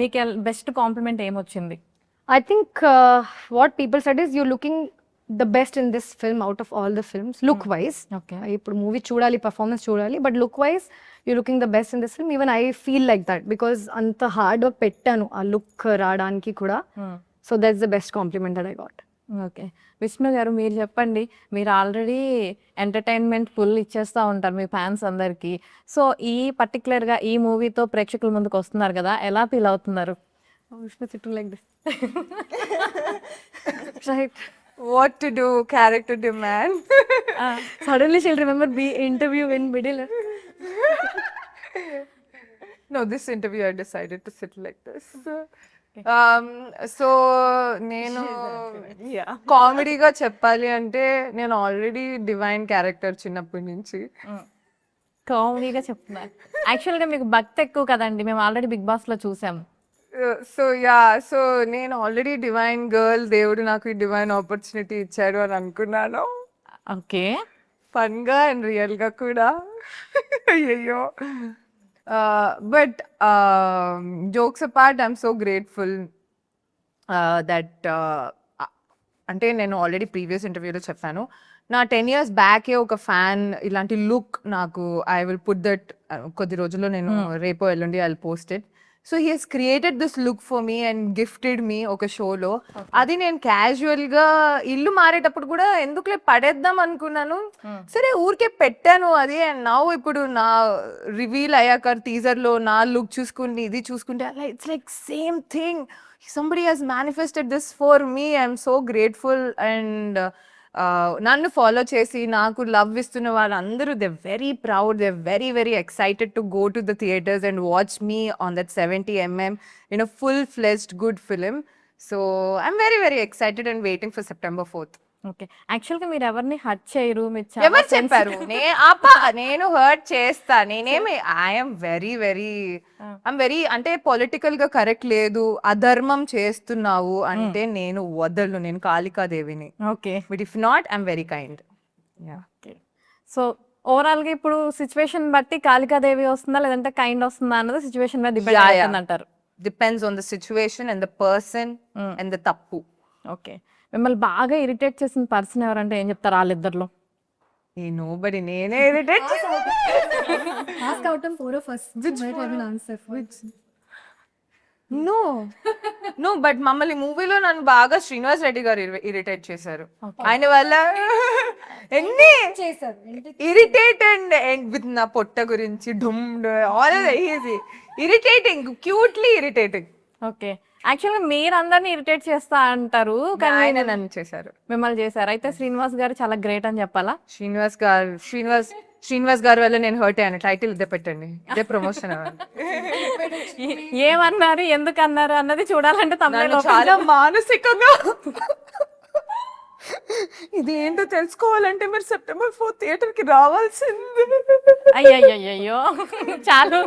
మీకు best compliment ఏమొచ్చింది? I think what people said is you're looking the best in this film out of all the films, look wise. Okay. ఇప్పుడు movie చూడాలి, performance చూడాలి, but look wise you looking the best in this film. Even I feel like that because అంత hard work పెట్టాను ఆ look రావడానికి కూడా. So that's the best compliment that I got. Okay, Vishnu గారు మీరు చెప్పండి. మీరు ఆల్రెడీ ఎంటర్టైన్మెంట్ ఫుల్ ఇచ్చేస్తూ ఉంటారు మీ ఫ్యాన్స్ అందరికీ. సో ఈ పర్టికులర్గా ఈ మూవీతో ప్రేక్షకుల ముందుకు వస్తున్నారు కదా, ఎలా ఫీల్ అవుతున్నారు? Vishnu sitting like this. Right. What to do, character demand. Suddenly she'll remember be interview in middle. No, this interview I decided to sit like this. So నేను కామెడీగా చెప్పాలి అంటే నేను ఆల్రెడీ డివైన్ క్యారెక్టర్ చిన్నప్పటి నుంచి. కామెడీగా చెప్తున్నారు. యాక్చువల్గా మీకు భక్తి ఎక్కువ కదండి, మేము ఆల్రెడీ బిగ్ బాస్లో చూసాము. సో నేను ఆల్రెడీ డివైన్ గర్ల్, దేవుడు నాకు ఈ డివైన్ ఆపర్చునిటీ ఇచ్చాడు అని అనుకున్నాను. ఓకే, ఫన్గా అండ్ రియల్గా కూడా. అయ్యో, but jokes apart I'm so grateful that అంటే నేను ఆల్రెడీ ప్రీవియస్ ఇంటర్వ్యూలో చెప్పాను, నా 10 years బ్యాకే ఒక ఫ్యాన్ ఇలాంటి లుక్ నాకు, ఐ విల్ పుట్ దట్ కొద్ది రోజుల్లో నేను రేపో ఎల్లుండి I will post it. So he he's created this look for me and gifted me ఒక షోలో. అది నేను క్యాజువల్గా ఇల్లు మారేటప్పుడు కూడా ఎందుకులే పడేద్దాం అనుకున్నాను, సరే ఊరికే పెట్టాను అది. అండ్ నా ఇప్పుడు నా రివీల్ అయ్యాక టీజర్లో నా లుక్ చూసుకుని ఇది చూసుకుంటే అలా it's like same thing. somebody has manifested this for me. I'm so grateful. And నన్ను ఫాలో చేసి నాకు లవ్ ఇస్తున్న వాళ్ళందరూ they very proud, they very very excited to go to the theatres and watch me on that 70mm in a full-fledged good film. So I'm very very excited and waiting for September 4th. Okay, యాక్చువల్గా మీరు ఎవరిని hurt చేయరు, మీరు ఎవరు చెప్పారు? నేను hurt చేస్తా, నేనేమి ఐఎమ్ వెరీ వెరీ అంటే పొలిటికల్ గా కరెక్ట్ లేదు, అధర్మం చేస్తున్నావు అంటే నేను వదలను, నేను కాళికాదేవిని. Okay, but if not I'm very kind. So ఓవరాల్గా ఇప్పుడు సిచ్యువేషన్ బట్టి కాళికాదేవి వస్తుందా లేదంటే కైండ్ వస్తుందా అన్నది సిచ్యువేషన్ మీద డిపెండ్ అవుతుంది అంటారు. Depends on the situation and the person and the తప్పు. ఓకే, మిమ్మల్ని బాగా ఇరిటేట్ చేసిన పర్సన్ ఎవరంటే ఏం చెప్తారు వాళ్ళిద్దరిలో? నోబడి, నేనే irritate. Ask out of 4 of us. Which I will answer. Which? No but మమ్మల్ని మూవీలో నన్ను బాగా శ్రీనివాస్ రెడ్డి గారు ఇరిటేట్ చేశారు. ఆయన వల్ల ఎన్ని ఇరిటేట్ అండ్ విత్ నా పొట్ట గురించి డుమ్ all easy irritating, cutely irritating. Okay, యాక్చువల్గా మీరు అందరినీ ఇరిటేట్ చేస్తా అంటారు కానీ ఆయన నన్ను చేశారు, మిమ్మల్ని చేశారు. అయితే శ్రీనివాస్ గారు చాలా గ్రేట్ అని చెప్పాలా? శ్రీనివాస్ గారు వల్ల నేను హర్ట్ అయ్యాను. టైటిల్ ఇదే పెట్టండి, ఇదే ప్రమోషన్. ఏమన్నారు, ఎందుకు అన్నారు అన్నది చూడాలంటే తమిళ చాలా మానసికంగా ఇది ఏంటో తెలుసుకోవాలంటే మీరు September 4th థియేటర్ కి రావాల్సింది. అయ్యో చాలు.